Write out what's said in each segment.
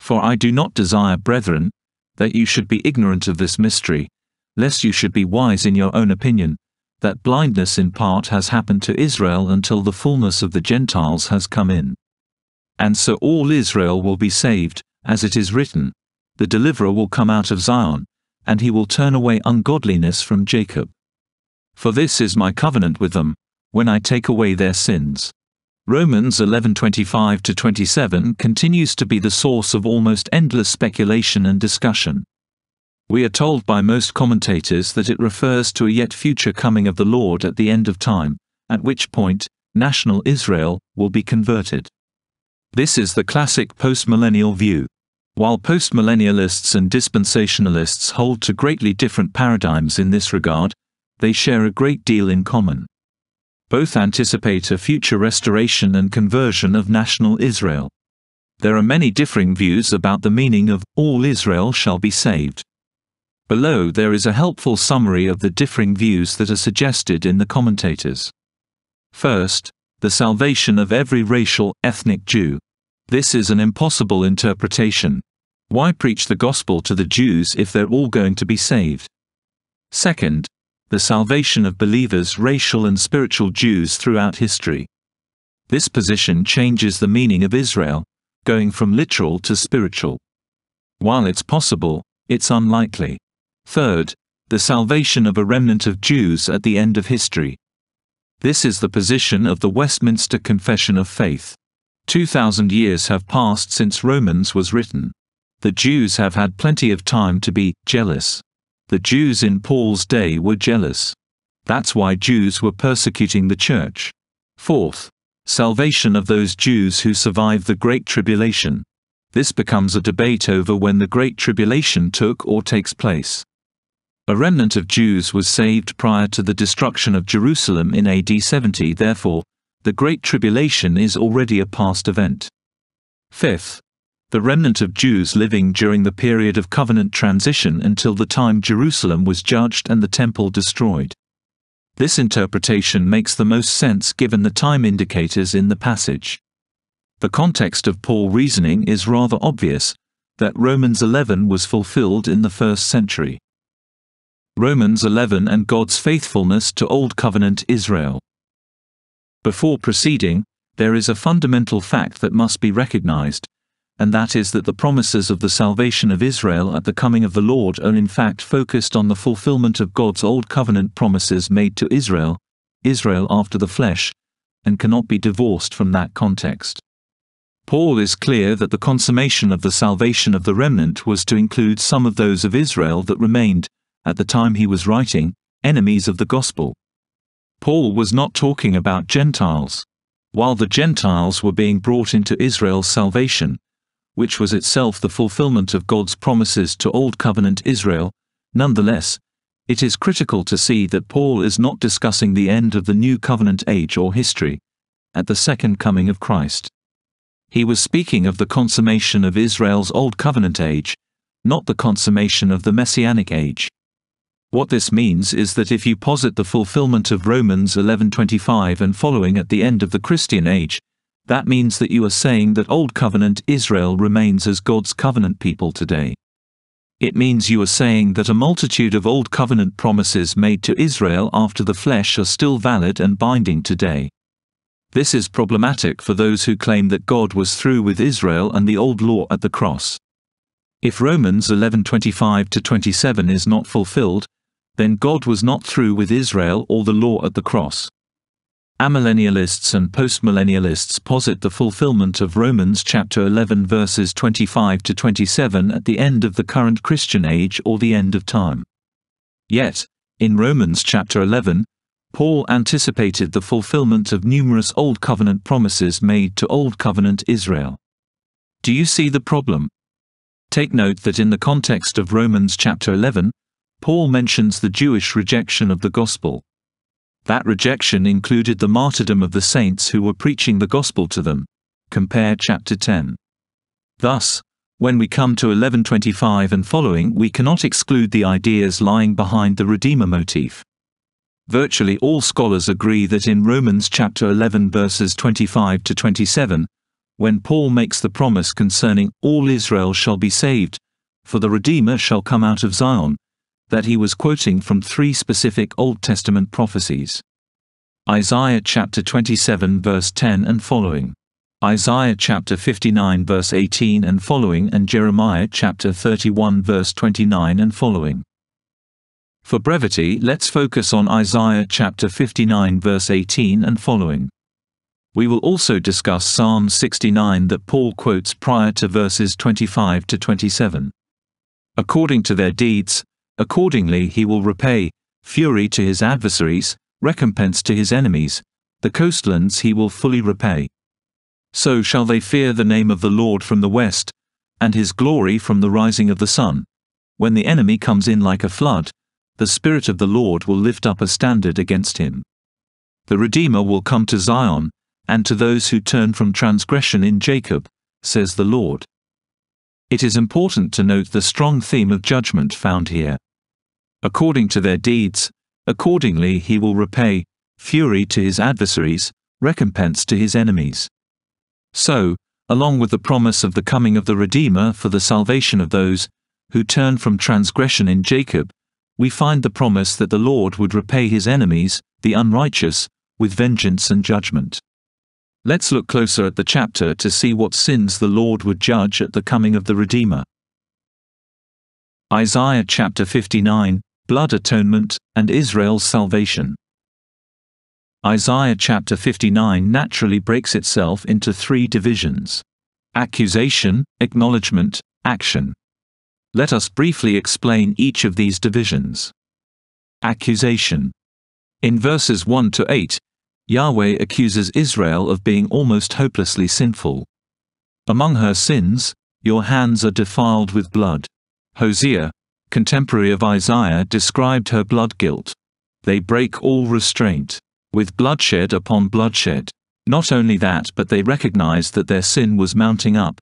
For I do not desire, brethren, that you should be ignorant of this mystery, lest you should be wise in your own opinion, that blindness in part has happened to Israel until the fullness of the Gentiles has come in. And so all Israel will be saved, as it is written, the deliverer will come out of Zion, and he will turn away ungodliness from Jacob. For this is my covenant with them, when I take away their sins. Romans 11:25-27 continues to be the source of almost endless speculation and discussion. We are told by most commentators that it refers to a yet future coming of the Lord at the end of time, at which point, national Israel will be converted. This is the classic postmillennial view. While postmillennialists and dispensationalists hold to greatly different paradigms in this regard, they share a great deal in common. Both anticipate a future restoration and conversion of national Israel. There are many differing views about the meaning of all Israel shall be saved. Below there is a helpful summary of the differing views that are suggested in the commentators. First, the salvation of every racial, ethnic Jew. This is an impossible interpretation. Why preach the gospel to the Jews if they're all going to be saved? Second, the salvation of believers, racial and spiritual Jews throughout history. This position changes the meaning of Israel, going from literal to spiritual. While it's possible, it's unlikely. Third, the salvation of a remnant of Jews at the end of history. This is the position of the Westminster Confession of Faith. 2,000 years have passed since Romans was written. The Jews have had plenty of time to be jealous. The Jews in Paul's day were jealous. That's why Jews were persecuting the church. Fourth, salvation of those Jews who survived the Great Tribulation. This becomes a debate over when the Great Tribulation took or takes place. A remnant of Jews was saved prior to the destruction of Jerusalem in AD 70, therefore, the Great Tribulation is already a past event. Fifth, the remnant of Jews living during the period of covenant transition until the time Jerusalem was judged and the temple destroyed. This interpretation makes the most sense given the time indicators in the passage. The context of Paul's reasoning is rather obvious, that Romans 11 was fulfilled in the 1st century. Romans 11 and God's faithfulness to Old Covenant Israel. Before proceeding, there is a fundamental fact that must be recognized, and that is that the promises of the salvation of Israel at the coming of the Lord are in fact focused on the fulfillment of God's Old Covenant promises made to Israel, Israel after the flesh, and cannot be divorced from that context. Paul is clear that the consummation of the salvation of the remnant was to include some of those of Israel that remained, at the time he was writing, enemies of the gospel. Paul was not talking about Gentiles. While the Gentiles were being brought into Israel's salvation, which was itself the fulfillment of God's promises to Old Covenant Israel, nonetheless, it is critical to see that Paul is not discussing the end of the New Covenant age or history, at the second coming of Christ. He was speaking of the consummation of Israel's Old Covenant age, not the consummation of the Messianic age. What this means is that if you posit the fulfillment of Romans 11:25 and following at the end of the Christian age, that means that you are saying that Old Covenant Israel remains as God's covenant people today. It means you are saying that a multitude of Old Covenant promises made to Israel after the flesh are still valid and binding today. This is problematic for those who claim that God was through with Israel and the old law at the cross. If Romans 11:25-27 is not fulfilled, then God was not through with Israel or the law at the cross. Amillennialists and postmillennialists posit the fulfillment of Romans chapter 11 verses 25-27 at the end of the current Christian age or the end of time. Yet, in Romans chapter 11, Paul anticipated the fulfillment of numerous Old Covenant promises made to Old Covenant Israel. Do you see the problem? Take note that in the context of Romans chapter 11, Paul mentions the Jewish rejection of the gospel. That rejection included the martyrdom of the saints who were preaching the gospel to them. Compare chapter 10. Thus, when we come to 11:25 and following, we cannot exclude the ideas lying behind the Redeemer motif. Virtually all scholars agree that in Romans chapter 11 verses 25-27, when Paul makes the promise concerning all Israel shall be saved, for the Redeemer shall come out of Zion, that he was quoting from 3 specific Old Testament prophecies. Isaiah chapter 27 verse 10 and following. Isaiah chapter 59 verse 18 and following, and Jeremiah chapter 31 verse 29 and following. For brevity, let's focus on Isaiah chapter 59 verse 18 and following. We will also discuss Psalm 69 that Paul quotes prior to verses 25 to 27. According to their deeds, accordingly he will repay, fury to his adversaries, recompense to his enemies, the coastlands he will fully repay. So shall they fear the name of the Lord from the west, and his glory from the rising of the sun. When the enemy comes in like a flood, the Spirit of the Lord will lift up a standard against him. The Redeemer will come to Zion, and to those who turn from transgression in Jacob, says the Lord. It is important to note the strong theme of judgment found here. According to their deeds, accordingly he will repay, fury to his adversaries, recompense to his enemies. So, along with the promise of the coming of the Redeemer for the salvation of those who turn from transgression in Jacob, we find the promise that the Lord would repay his enemies, the unrighteous, with vengeance and judgment. Let's look closer at the chapter to see what sins the Lord would judge at the coming of the Redeemer. Isaiah chapter 59, Blood Atonement, and Israel's Salvation. Isaiah chapter 59 naturally breaks itself into 3 divisions: accusation, acknowledgement, action. Let us briefly explain each of these divisions. Accusation. In verses 1 to 8, Yahweh accuses Israel of being almost hopelessly sinful. Among her sins, your hands are defiled with blood. Hosea, contemporary of Isaiah, described her blood guilt. They break all restraint, with bloodshed upon bloodshed. Not only that, but they recognized that their sin was mounting up,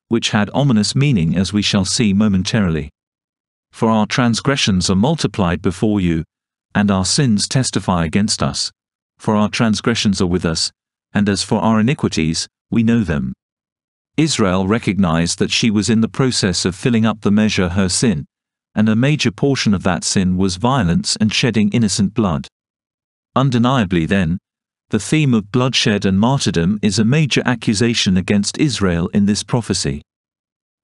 which had ominous meaning, as we shall see momentarily. For our transgressions are multiplied before you, and our sins testify against us. For our transgressions are with us, and as for our iniquities, we know them. Israel recognized that she was in the process of filling up the measure her sin, and a major portion of that sin was violence and shedding innocent blood. Undeniably then, the theme of bloodshed and martyrdom is a major accusation against Israel in this prophecy.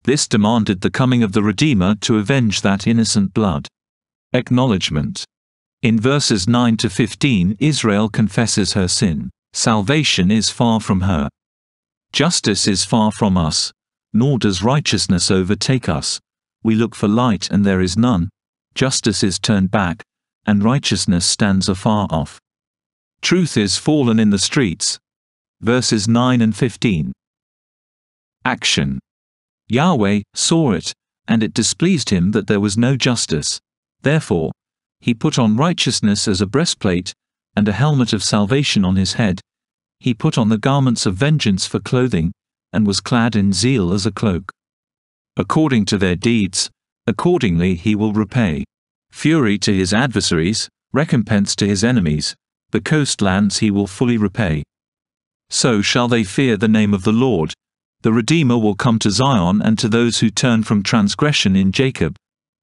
This demanded the coming of the Redeemer to avenge that innocent blood. Acknowledgement. In verses 9 to 15, Israel confesses her sin. Salvation is far from her. Justice is far from us, nor does righteousness overtake us. We look for light and there is none. Justice is turned back, and righteousness stands afar off. Truth is fallen in the streets. Verses 9 and 15. Action. Yahweh saw it, and it displeased him that there was no justice. Therefore, he put on righteousness as a breastplate, and a helmet of salvation on his head. He put on the garments of vengeance for clothing, and was clad in zeal as a cloak. According to their deeds, accordingly he will repay. Fury to his adversaries, recompense to his enemies, the coastlands he will fully repay. So shall they fear the name of the Lord. The Redeemer will come to Zion and to those who turn from transgression in Jacob.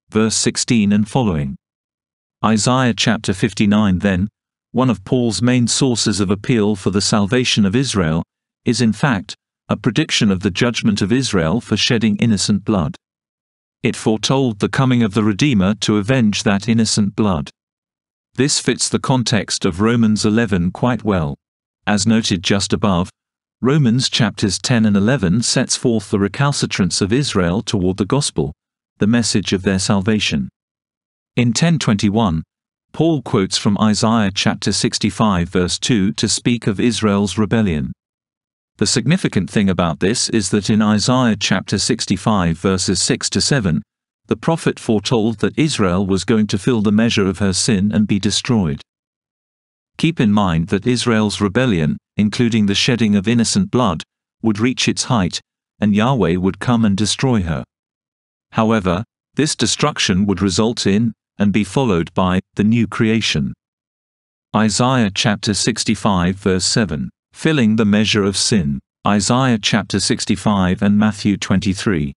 Verse 16 and following. Isaiah chapter 59 then, one of Paul's main sources of appeal for the salvation of Israel, is in fact a prediction of the judgment of Israel for shedding innocent blood. It foretold the coming of the Redeemer to avenge that innocent blood. This fits the context of Romans 11 quite well. As noted just above, Romans chapters 10 and 11 sets forth the recalcitrance of Israel toward the gospel, the message of their salvation. In 10:21, Paul quotes from Isaiah chapter 65 verse 2 to speak of Israel's rebellion. The significant thing about this is that in Isaiah chapter 65 verses 6 to 7, the prophet foretold that Israel was going to fill the measure of her sin and be destroyed. Keep in mind that Israel's rebellion, including the shedding of innocent blood, would reach its height, and Yahweh would come and destroy her. However, this destruction would result in, and be followed by, the new creation. Isaiah chapter 65 verse 7, filling the measure of sin. Isaiah chapter 65 and Matthew 23.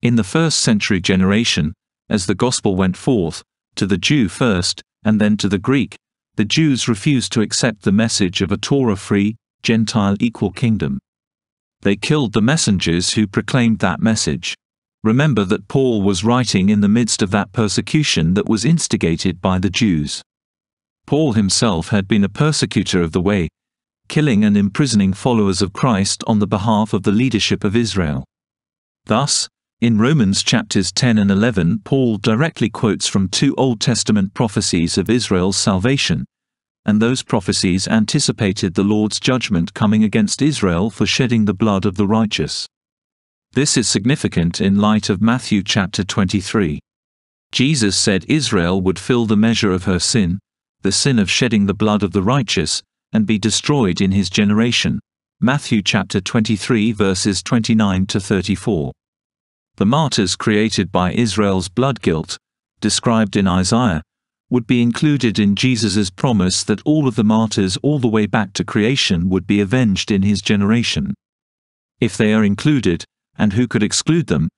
In the first century generation, as the gospel went forth, to the Jew first, and then to the Greek, the Jews refused to accept the message of a Torah-free, Gentile equal kingdom. They killed the messengers who proclaimed that message. Remember that Paul was writing in the midst of that persecution that was instigated by the Jews. Paul himself had been a persecutor of the way, killing and imprisoning followers of Christ on the behalf of the leadership of Israel. Thus, in Romans chapters 10 and 11, Paul directly quotes from 2 Old Testament prophecies of Israel's salvation, and those prophecies anticipated the Lord's judgment coming against Israel for shedding the blood of the righteous. This is significant in light of Matthew chapter 23. Jesus said Israel would fill the measure of her sin, the sin of shedding the blood of the righteous, and be destroyed in his generation. Matthew chapter 23 verses 29 to 34. The martyrs created by Israel's blood guilt, described in Isaiah, would be included in Jesus' promise that all of the martyrs all the way back to creation would be avenged in his generation. If they are included, and who could exclude them,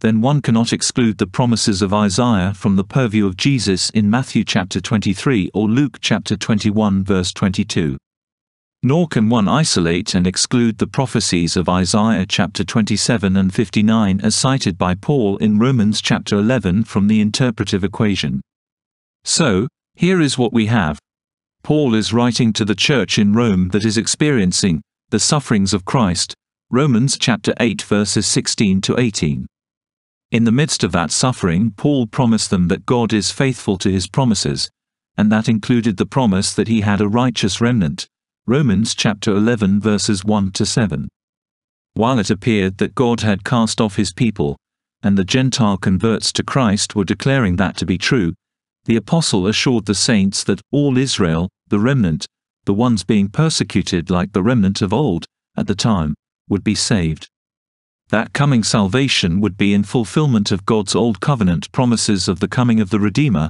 then one cannot exclude the promises of Isaiah from the purview of Jesus in Matthew chapter 23 or Luke chapter 21 verse 22. Nor can one isolate and exclude the prophecies of Isaiah chapter 27 and 59 as cited by Paul in Romans chapter 11 from the interpretive equation. So, here is what we have. Paul is writing to the church in Rome that is experiencing the sufferings of Christ, Romans chapter 8 verses 16 to 18. In the midst of that suffering, Paul promised them that God is faithful to his promises, and that included the promise that he had a righteous remnant, Romans chapter 11 verses 1 to 7. While it appeared that God had cast off his people, and the Gentile converts to Christ were declaring that to be true, the apostle assured the saints that all Israel, the remnant, the ones being persecuted like the remnant of old, at the time, would be saved. That coming salvation would be in fulfillment of God's old covenant promises of the coming of the Redeemer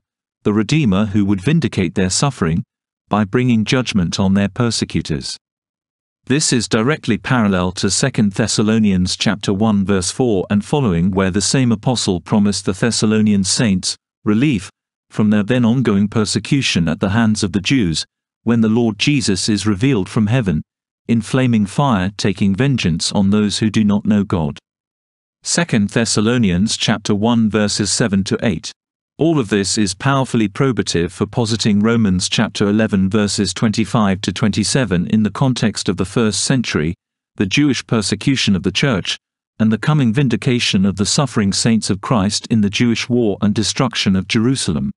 who would vindicate their suffering, by bringing judgment on their persecutors. This is directly parallel to 2 Thessalonians chapter 1 verse 4 and following, where the same apostle promised the Thessalonian saints relief from their then ongoing persecution at the hands of the Jews, when the Lord Jesus is revealed from heaven, in flaming fire taking vengeance on those who do not know God. 2 Thessalonians chapter 1 verses 7 to 8. All of this is powerfully probative for positing Romans chapter 11 verses 25 to 27 in the context of the first century, the Jewish persecution of the church, and the coming vindication of the suffering saints of Christ in the Jewish war and destruction of Jerusalem.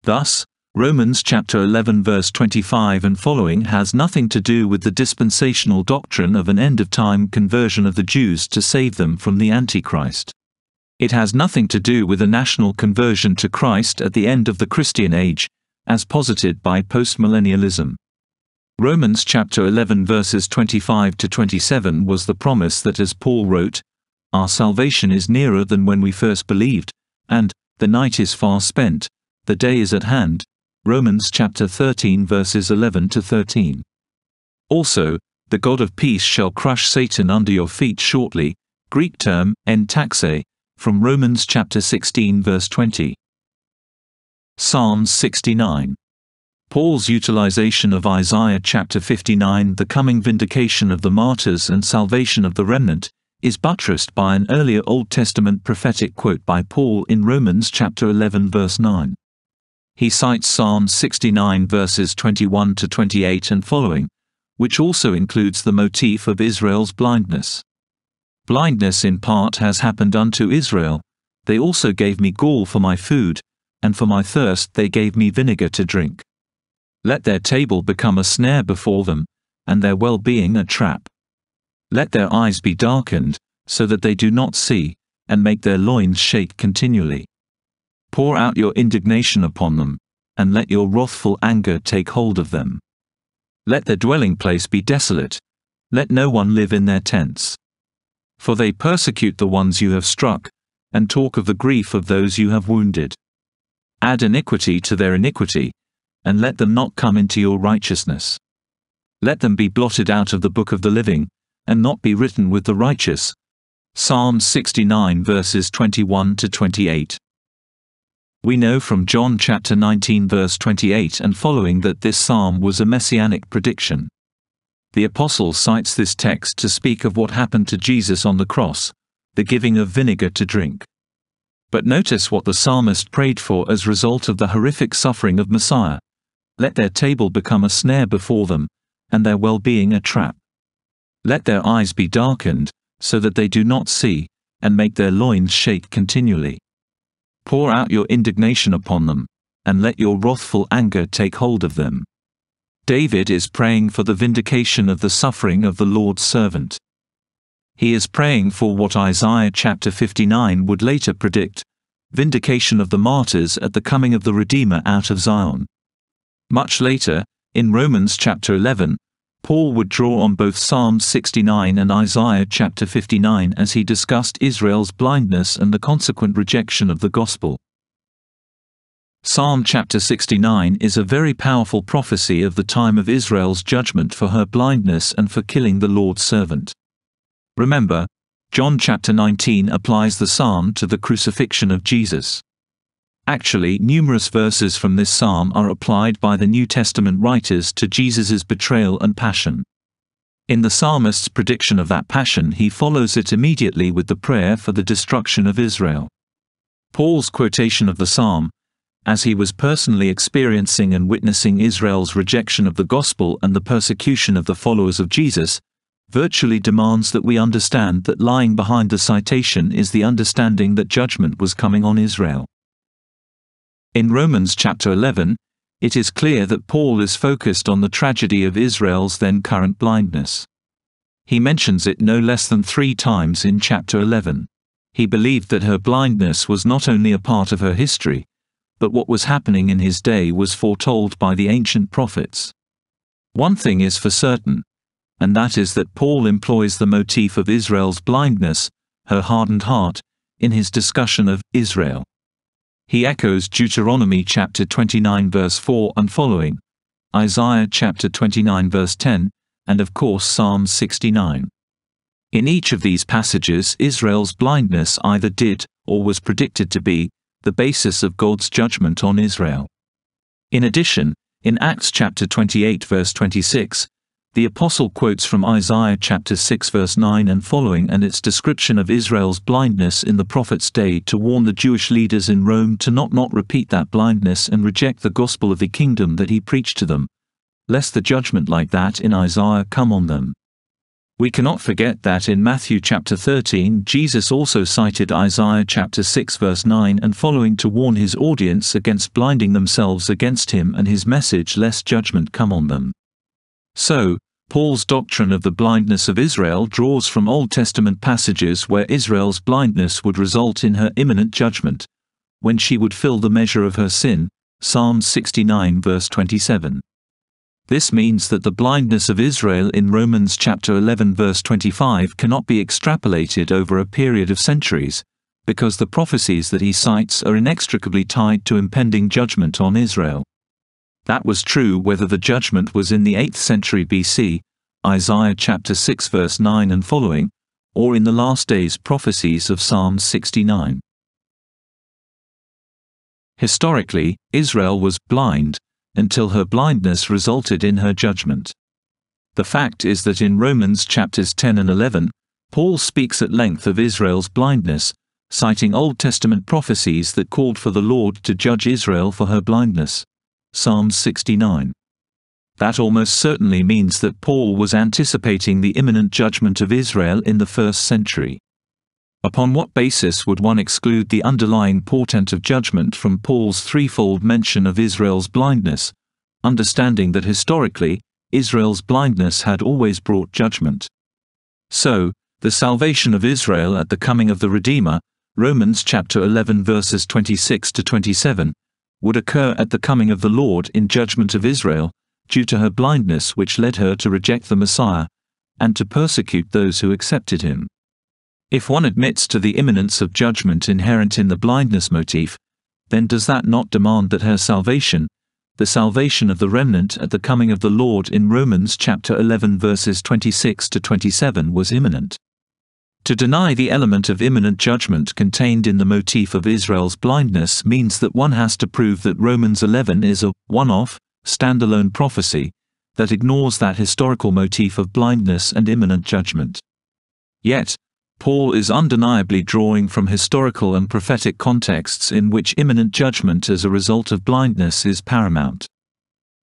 Thus, Romans chapter 11 verse 25 and following has nothing to do with the dispensational doctrine of an end-of-time conversion of the Jews to save them from the Antichrist. It has nothing to do with a national conversion to Christ at the end of the Christian age, as posited by postmillennialism. Romans chapter 11 verses 25 to 27 was the promise that, as Paul wrote, "Our salvation is nearer than when we first believed," and "The night is far spent, the day is at hand." Romans chapter 13 verses 11 to 13. Also, "The God of peace shall crush Satan under your feet shortly," Greek term, entaxe, from Romans chapter 16 verse 20. Psalms 69. Paul's utilization of Isaiah chapter 59, the coming vindication of the martyrs and salvation of the remnant, is buttressed by an earlier Old Testament prophetic quote by Paul in Romans chapter 11 verse 9. He cites Psalms 69 verses 21 to 28 and following, which also includes the motif of Israel's blindness. Blindness in part has happened unto Israel. They also gave me gall for my food, and for my thirst they gave me vinegar to drink. Let their table become a snare before them, and their well-being a trap. Let their eyes be darkened, so that they do not see, and make their loins shake continually. Pour out your indignation upon them, and let your wrathful anger take hold of them. Let their dwelling place be desolate, let no one live in their tents. For they persecute the ones you have struck, and talk of the grief of those you have wounded. Add iniquity to their iniquity, and let them not come into your righteousness. Let them be blotted out of the book of the living, and not be written with the righteous. Psalm 69 verses 21 to 28. We know from John chapter 19 verse 28 and following that this psalm was a messianic prediction. The apostle cites this text to speak of what happened to Jesus on the cross, the giving of vinegar to drink. But notice what the psalmist prayed for as result of the horrific suffering of Messiah. Let their table become a snare before them, and their well-being a trap. Let their eyes be darkened, so that they do not see, and make their loins shake continually. Pour out your indignation upon them, and let your wrathful anger take hold of them. David is praying for the vindication of the suffering of the Lord's servant. He is praying for what Isaiah chapter 59 would later predict, vindication of the martyrs at the coming of the Redeemer out of Zion. Much later, in Romans chapter 11, Paul would draw on both Psalm 69 and Isaiah chapter 59 as he discussed Israel's blindness and the consequent rejection of the gospel. Psalm chapter 69 is a very powerful prophecy of the time of Israel's judgment for her blindness and for killing the Lord's servant. Remember, John chapter 19 applies the psalm to the crucifixion of Jesus. Actually, numerous verses from this psalm are applied by the New Testament writers to Jesus' betrayal and passion. In the psalmist's prediction of that passion, he follows it immediately with the prayer for the destruction of Israel. Paul's quotation of the psalm, as he was personally experiencing and witnessing Israel's rejection of the gospel and the persecution of the followers of Jesus, virtually demands that we understand that lying behind the citation is the understanding that judgment was coming on Israel. In Romans chapter 11, it is clear that Paul is focused on the tragedy of Israel's then current blindness. He mentions it no less than 3 times in chapter 11. He believed that her blindness was not only a part of her history, but what was happening in his day was foretold by the ancient prophets. One thing is for certain, and that is that Paul employs the motif of Israel's blindness, her hardened heart, in his discussion of Israel. He echoes Deuteronomy chapter 29 verse 4 and following, Isaiah chapter 29 verse 10, and of course Psalm 69. In each of these passages, Israel's blindness either did, or was predicted to be, the basis of God's judgment on Israel. In addition, in Acts chapter 28 verse 26, the apostle quotes from Isaiah chapter 6 verse 9 and following and its description of Israel's blindness in the prophet's day to warn the Jewish leaders in Rome to not repeat that blindness and reject the gospel of the kingdom that he preached to them, lest the judgment like that in Isaiah come on them. We cannot forget that in Matthew chapter 13 Jesus also cited Isaiah chapter 6 verse 9 and following to warn his audience against blinding themselves against him and his message lest judgment come on them. So, Paul's doctrine of the blindness of Israel draws from Old Testament passages where Israel's blindness would result in her imminent judgment, when she would fill the measure of her sin, Psalm 69 verse 27. This means that the blindness of Israel in Romans chapter 11 verse 25 cannot be extrapolated over a period of centuries, because the prophecies that he cites are inextricably tied to impending judgment on Israel. That was true whether the judgment was in the 8th century BC, Isaiah chapter 6 verse 9 and following, or in the last days prophecies of Psalm 69. Historically, Israel was blind, until her blindness resulted in her judgment. The fact is that in Romans chapters 10 and 11, Paul speaks at length of Israel's blindness, citing Old Testament prophecies that called for the Lord to judge Israel for her blindness. Psalm 69. That almost certainly means that Paul was anticipating the imminent judgment of Israel in the 1st century. Upon what basis would one exclude the underlying portent of judgment from Paul's threefold mention of Israel's blindness, understanding that historically, Israel's blindness had always brought judgment? So, the salvation of Israel at the coming of the Redeemer, Romans chapter 11 verses 26 to 27, would occur at the coming of the Lord in judgment of Israel, due to her blindness which led her to reject the Messiah, and to persecute those who accepted him. If one admits to the imminence of judgment inherent in the blindness motif, then does that not demand that her salvation, the salvation of the remnant at the coming of the Lord in Romans chapter 11 verses 26 to 27 was imminent. To deny the element of imminent judgment contained in the motif of Israel's blindness means that one has to prove that Romans 11 is a one-off, standalone prophecy that ignores that historical motif of blindness and imminent judgment. Yet, Paul is undeniably drawing from historical and prophetic contexts in which imminent judgment as a result of blindness is paramount.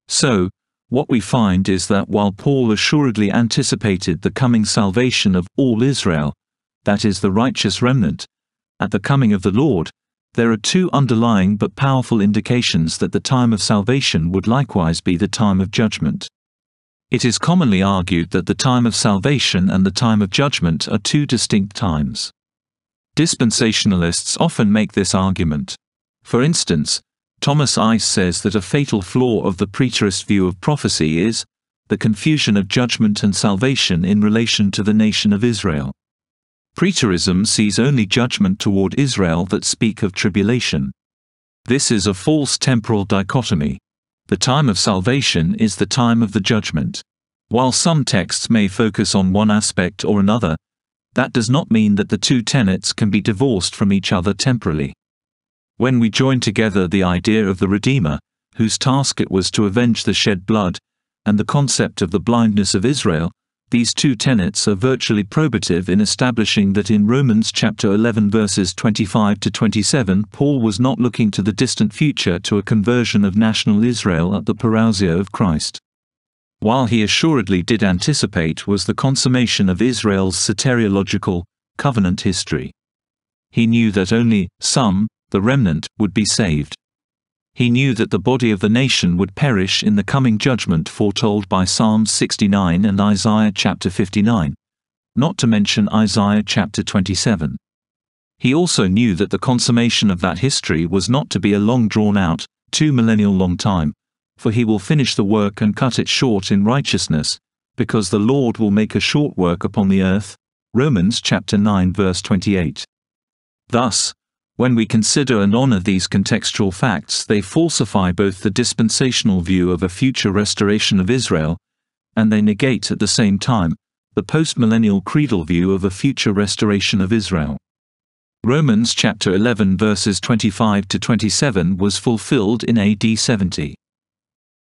So, what we find is that while Paul assuredly anticipated the coming salvation of all Israel, that is the righteous remnant, at the coming of the Lord, there are two underlying but powerful indications that the time of salvation would likewise be the time of judgment. It is commonly argued that the time of salvation and the time of judgment are two distinct times. Dispensationalists often make this argument. For instance, Thomas Ice says that a fatal flaw of the preterist view of prophecy is the confusion of judgment and salvation in relation to the nation of Israel. Preterism sees only judgment toward Israel that speak of tribulation. This is a false temporal dichotomy. The time of salvation is the time of the judgment. While some texts may focus on one aspect or another, that does not mean that the two tenets can be divorced from each other temporally. When we join together the idea of the Redeemer, whose task it was to avenge the shed blood, and the concept of the blindness of Israel, these two tenets are virtually probative in establishing that in Romans chapter 11 verses 25 to 27 Paul was not looking to the distant future to a conversion of national Israel at the parousia of Christ. While he assuredly did anticipate was the consummation of Israel's soteriological, covenant history. He knew that only some, the remnant, would be saved. He knew that the body of the nation would perish in the coming judgment foretold by Psalms 69 and Isaiah chapter 59, not to mention Isaiah chapter 27. He also knew that the consummation of that history was not to be a long drawn-out, 2-millennial-long time, for he will finish the work and cut it short in righteousness, because the Lord will make a short work upon the earth. Romans chapter 9 verse 28. Thus, when we consider and honor these contextual facts, they falsify both the dispensational view of a future restoration of Israel, and they negate at the same time the post-millennial creedal view of a future restoration of Israel. Romans chapter 11 verses 25 to 27 was fulfilled in AD 70.